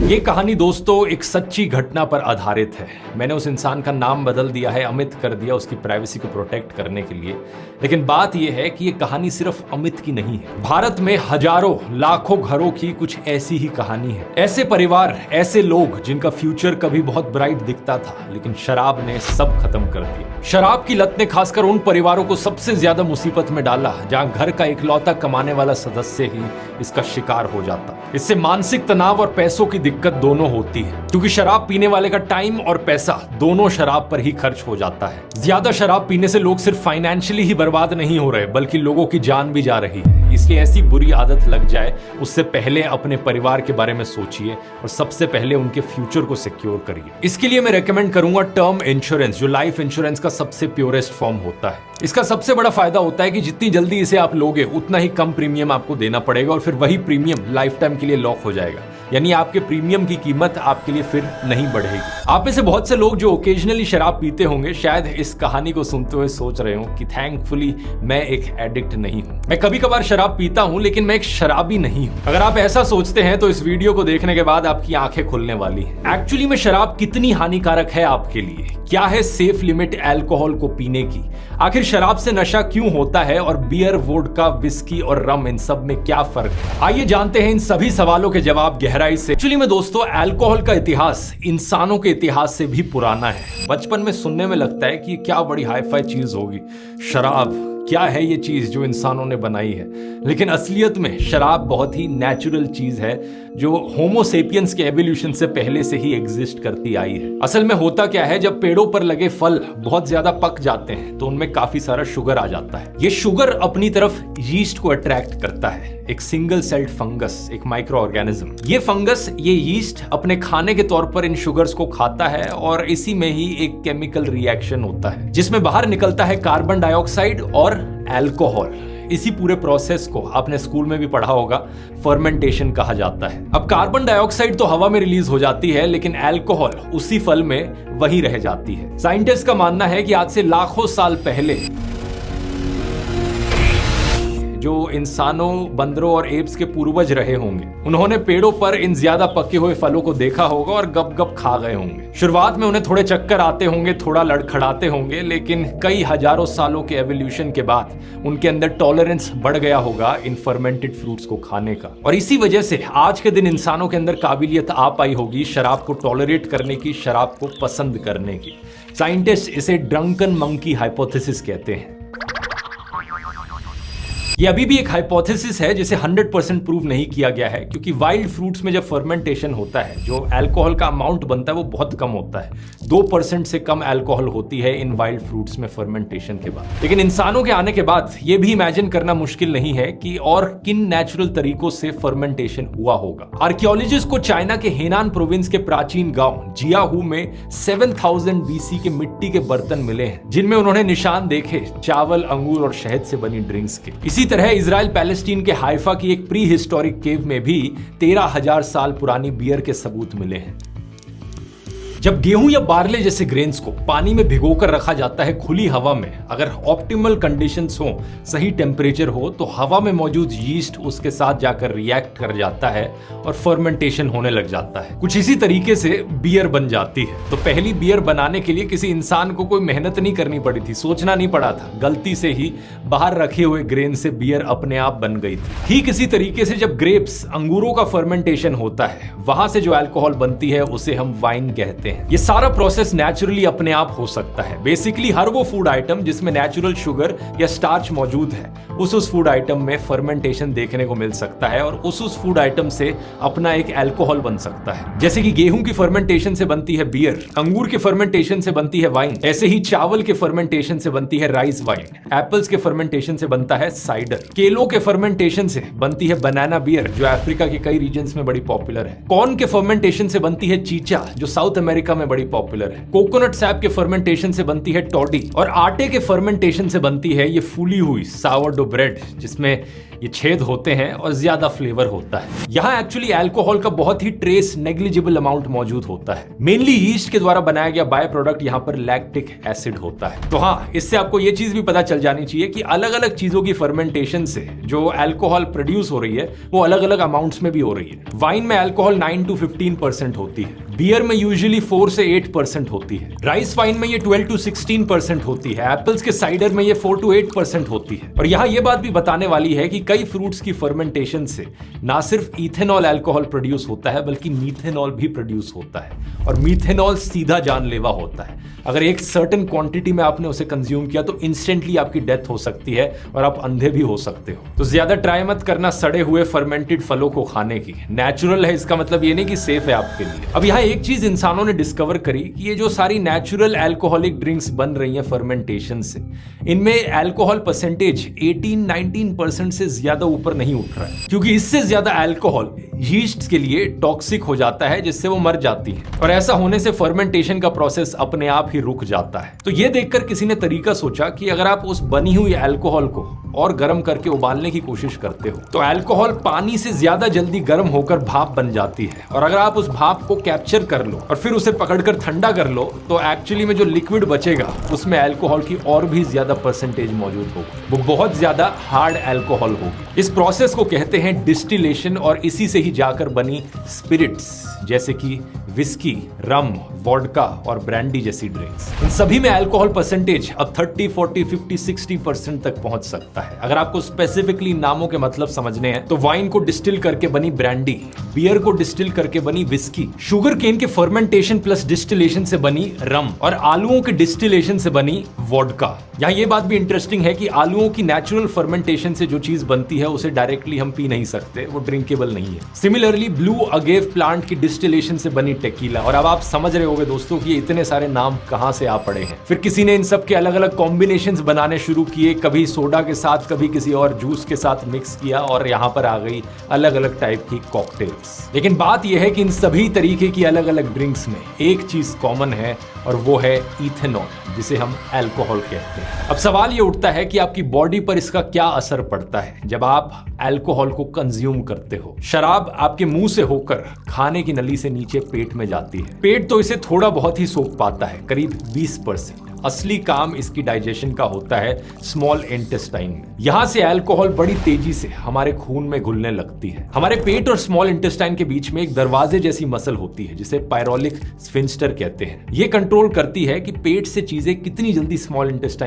ये कहानी दोस्तों एक सच्ची घटना पर आधारित है। मैंने उस इंसान का नाम बदल दिया है, अमित कर दिया, उसकी प्राइवेसी को प्रोटेक्ट करने के लिए। लेकिन बात यह है कि ये कहानी सिर्फ अमित की नहीं है। भारत में हजारों लाखों घरों की कुछ ऐसी ही कहानी है। ऐसे परिवार, ऐसे लोग जिनका फ्यूचर कभी बहुत ब्राइट दिखता था, लेकिन शराब ने सब खत्म कर दिया। शराब की लत ने खासकर उन परिवारों को सबसे ज्यादा मुसीबत में डाला जहां घर का इकलौता कमाने वाला सदस्य ही इसका शिकार हो जाता। इससे मानसिक तनाव और पैसों की दिक्कत दोनों होती है, क्योंकि शराब पीने वाले का टाइम और पैसा दोनों शराब पर ही खर्च हो जाता है। ज्यादा शराब पीने से लोग सिर्फ फाइनेंशियली ही बर्बाद नहीं हो रहे, बल्कि लोगों की जान भी जा रही है। इसलिए ऐसी बुरी आदत लग जाए उससे पहले अपने परिवार के बारे में सोचिए और सबसे पहले उनके फ्यूचर को सिक्योर करिए। इसके लिए मैं रेकमेंड करूंगा टर्म इंश्योरेंस, जो लाइफ इंश्योरेंस का सबसे प्योरेस्ट फॉर्म होता है। इसका सबसे बड़ा फायदा होता है कि जितनी जल्दी इसे आप लोगे उतना ही कम प्रीमियम आपको देना पड़ेगा और फिर वही प्रीमियम लाइफ टाइम के लिए लॉक हो जाएगा। यानी आपके प्रीमियम की कीमत आपके लिए फिर नहीं बढ़ेगी। आप में से बहुत से लोग जो ओकेजनली शराब पीते होंगे शायद इस कहानी को सुनते हुए सोच रहे हो कि थैंकफुली मैं एक एडिक्ट नहीं हूं। मैं कभी कभार शराब पीता हूं, लेकिन मैं एक शराबी नहीं हूं। अगर आप ऐसा सोचते हैं तो इस वीडियो को देखने के बाद आपकी आंखें खुलने वाली हैं। एक्चुअली में शराब कितनी हानिकारक है आपके लिए, क्या है सेफ लिमिट अल्कोहल को पीने की, आखिर शराब से नशा क्यों होता है और बियर, वोडका, विस्की और रम, इन सब में क्या फर्क है। आइए जानते हैं इन सभी सवालों के जवाब गहराई से। एक्चुअली में दोस्तों अल्कोहल का इतिहास इंसानों के इतिहास से भी पुराना है। बचपन में सुनने में लगता है कि क्या बड़ी हाई-फाई चीज होगी शराब, क्या है ये चीज जो इंसानों ने बनाई है। लेकिन असलियत में शराब बहुत ही नेचुरल चीज है जो होमो सेपियंस के एवोल्यूशन से पहले से ही एग्जिस्ट करती आई है। असल में होता क्या है, जब पेड़ों पर लगे फल बहुत ज्यादा पक जाते हैं तो उनमें काफी सारा शुगर आ जाता है। ये शुगर अपनी तरफ यीस्ट को अट्रैक्ट करता है, एक सिंगल सेल्ड फंगस, एक माइक्रो ऑर्गेनिज्म। ये फंगस, ये यीस्ट अपने खाने के तौर पर इन शुगर्स को खाता है और इसी में ही एक केमिकल रिएक्शन होता है जिसमें बाहर निकलता है कार्बन डाइऑक्साइड और अल्कोहल। इसी पूरे प्रोसेस को आपने स्कूल में भी पढ़ा होगा, फर्मेंटेशन कहा जाता है। अब कार्बन डाइऑक्साइड तो हवा में रिलीज हो जाती है, लेकिन अल्कोहल उसी फल में वही रह जाती है। साइंटिस्ट का मानना है कि आज से लाखों साल पहले जो इंसानों, बंदरों और एप्स के पूर्वज रहे होंगे, उन्होंने पेड़ों पर इन ज्यादा पके हुए फलों को देखा होगा और गप गप खा गए होंगे। शुरुआत में उन्हें थोड़े चक्कर आते होंगे, थोड़ा लड़खड़ाते होंगे, लेकिन कई हजारों सालों के एवोल्यूशन के बाद उनके अंदर टॉलरेंस बढ़ गया होगा इन फर्मेंटेड फ्रूट्स को खाने का। और इसी वजह से आज के दिन इंसानों के अंदर काबिलियत आ पाई होगी शराब को टॉलरेट करने की, शराब को पसंद करने की। साइंटिस्ट इसे ड्रंकन मंकी हाइपोथेसिस कहते हैं। ये अभी भी एक हाइपोथेसिस है जिसे 100% प्रूव नहीं किया गया है, क्योंकि वाइल्ड फ्रूट्स में जब फर्मेंटेशन होता है जो अल्कोहल का अमाउंट बनता है वो बहुत कम होता है। 2% से कम अल्कोहल होती है इन वाइल्ड फ्रूट्स में फर्मेंटेशन के बाद। लेकिन इंसानों के आने के बाद ये भी इमेजिन करना मुश्किल नहीं है कि और किन नेचुरल तरीकों से फर्मेंटेशन हुआ होगा। आर्कियोलॉजिस्ट को चाइना के हेनान प्रोविंस के प्राचीन गांव जियाहू में 7000 BC के मिट्टी के बर्तन मिले हैं, जिनमें उन्होंने निशान देखे चावल, अंगूर और शहद से बनी ड्रिंक्स के। इसी तरह इजराइल पैलेस्टीन के हाइफा की एक प्री हिस्टोरिक केव में भी 13,000 साल पुरानी बियर के सबूत मिले हैं। जब गेहूं या बार्ले जैसे ग्रेन्स को पानी में भिगोकर रखा जाता है खुली हवा में, अगर ऑप्टिमल कंडीशंस हो, सही टेम्परेचर हो, तो हवा में मौजूद यीस्ट उसके साथ जाकर रिएक्ट कर जाता है और फर्मेंटेशन होने लग जाता है। कुछ इसी तरीके से बियर बन जाती है। तो पहली बियर बनाने के लिए किसी इंसान को कोई मेहनत नहीं करनी पड़ी थी, सोचना नहीं पड़ा था, गलती से ही बाहर रखे हुए ग्रेन से बियर अपने आप बन गई थी। ठीक इसी तरीके से जब ग्रेप्स, अंगूरों का फर्मेंटेशन होता है, वहां से जो अल्कोहल बनती है उसे हम वाइन कहते हैं। ये सारा प्रोसेस नेचुरली अपने आप हो सकता है। बेसिकली हर वो फूड आइटम जिसमें नेचुरल शुगर या स्टार्च मौजूद है, उस फूड आइटम में फर्मेंटेशन देखने को मिल सकता है और उस फूड आइटम से अपना एक अल्कोहल बन सकता है। जैसे कि गेहूं की फर्मेंटेशन से बनती है बियर, अंगूर के फर्मेंटेशन से बनती है वाइन, ऐसे ही चावल के फर्मेंटेशन से बनती है राइस वाइन, एप्पल्स के फर्मेंटेशन से बनता है साइडर, केलों के फर्मेंटेशन से बनती है बनाना बियर जो अफ्रीका के कई रीजन्स में बड़ी पॉपुलर है, कॉर्न के फर्मेंटेशन से बनती है चीचा जो साउथ अमेरिका में बड़ी पॉपुलर है, कोकोनट सैप के फर्मेंटेशन से बनती है टॉडी और आटे के फर्मेंटेशन से बनती है ये फूली हुई सावरडो ब्रेड जिसमें ये छेद होते हैं और ज्यादा फ्लेवर होता है। यहाँ एक्चुअली अल्कोहल का बहुत ही ट्रेस नेग्लिजिबल अमाउंट मौजूद होता है। मेनली यीस्ट के द्वारा बनाया गया बाय प्रोडक्ट यहाँ पर लैक्टिक एसिड होता है। तो हाँ, इससे आपको ये चीज भी पता चल जानी चाहिए कि अलग अलग चीजों की फर्मेंटेशन से जो अल्कोहल प्रोड्यूस हो रही है वो अलग अलग अमाउंट्स में भी हो रही है। वाइन में अल्कोहल 9 to 15% होती है, बियर में यूजुअली 4 से 8% होती है, राइस वाइन में ये 12 to 16% होती है, एप्पल्स के साइडर में ये 4 to 8% होती है। और यहाँ ये बात भी बताने वाली है कि कई फ्रूट्स की फर्मेंटेशन से ना सिर्फ इथेनॉल अल्कोहल प्रोड्यूस होता है बल्कि मीथेनॉल भी प्रोड्यूस होता है, और मीथेनॉल सीधा जानलेवा होता है। अगर एक सर्टेन क्वांटिटी में आपने उसे कंज्यूम किया तो इंस्टेंटली आपकी डेथ हो सकती है और आप अंधे भी हो सकते हो। तो ज्यादा ट्राई मत करना सड़े हुए फर्मेंटेड फलों को खाने की। नेचुरल है इसका मतलब ये नहीं कि सेफ है आपके लिए। अब यहाँ एक चीज इंसानों ने डिस्कवर करी कि ये जो सारी नेचुरल अल्कोहलिक ड्रिंक्स बन रही हैं फर्मेंटेशन से, इनमें अल्कोहल परसेंटेज 18-19% से ज्यादा ऊपर नहीं उठ रहा है, क्योंकि इससे ज्यादा अल्कोहल यीस्ट के लिए टॉक्सिक हो जाता है, जिससे वो मर जाती है। और ऐसा होने से फर्मेंटेशन का प्रोसेस अपने आप ही रुक जाता है। तो ये देखकर किसी ने तरीका सोचा कि अगर आप उस बनी हुई अल्कोहल को और गर्म करके उबालने की कोशिश करते हो तो अल्कोहल पानी से ज्यादा जल्दी गर्म होकर भाप बन जाती है, और अगर आप उस भाप को कैप्चर कर लो और फिर उसे पकड़कर ठंडा कर लो तो एक्चुअली में जो लिक्विड बचेगा उसमें अल्कोहल की और भी ज्यादा परसेंटेज मौजूद होगी, वो बहुत ज्यादा हार्ड अल्कोहल होगी। इस प्रोसेस को कहते हैं डिस्टिलेशन, और इसी से ही जाकर बनी स्पिरिट्स जैसे कि विस्की, रम, वोडका और ब्रांडी जैसी ड्रिंक्स। इन सभी में अल्कोहल परसेंटेज अब 30, 40, 50, 60% तक पहुंच सकता है। अगर आपको स्पेसिफिकली नामों के मतलब समझने हैं तो वाइन को डिस्टिल करके बनी ब्रांडी, बियर को डिस्टिल करके बनी विस्की, शुगर केन के फर्मेंटेशन प्लस डिस्टिलेशन से बनी रम, और आलूओं के डिस्टिलेशन से बनी वोडका। यहाँ ये बात भी इंटरेस्टिंग है कि आलूओं की नेचुरल फर्मेंटेशन से जो चीज बनती है उसे डायरेक्टली हम पी नहीं सकते, वो ड्रिंकेबल नहीं है। सिमिलरली ब्लू अगेव प्लांट की डिस्टिलेशन से बनी टेकीला। और अब आप समझ रहे होंगे दोस्तों कि ये इतने सारे नाम कहां से आ पड़े हैं। फिर किसी ने इन सब के अलग अलग कॉम्बिनेशंस बनाने शुरू किए, कभी सोडा के साथ, कभी किसी और जूस के साथ मिक्स किया, और यहाँ पर आ गई अलग अलग टाइप की कॉकटेल्स। लेकिन बात यह है कि इन सभी तरीके की अलग अलग ड्रिंक्स में एक चीज कॉमन है, और वो है इथेनॉल, जिसे हम अल्कोहल कहते हैं। अब सवाल ये उठता है कि आपकी बॉडी पर इसका क्या असर पड़ता है जब आप अल्कोहल को कंज्यूम करते हो। शराब आपके मुंह से होकर खाने की नली से नीचे पेट में जाती है। पेट तो इसे थोड़ा बहुत ही सोख पाता है, करीब 20%। असली काम इसकी डाइजेशन का होता है स्मॉल इंटेस्टाइन में। यहां से अल्कोहल बड़ी तेजी से हमारे खून में घुलने लगती है। हमारे पेट और स्मॉल इंटेस्टाइन के बीच में एक दरवाजे जैसी मसल होती है जिसे पायरोलिक स्फिंक्टर कहते हैं। ये कंट्रोल करती है कि पेट से चीजें कितनी जल्दी स्मॉल इंटेस्टाइन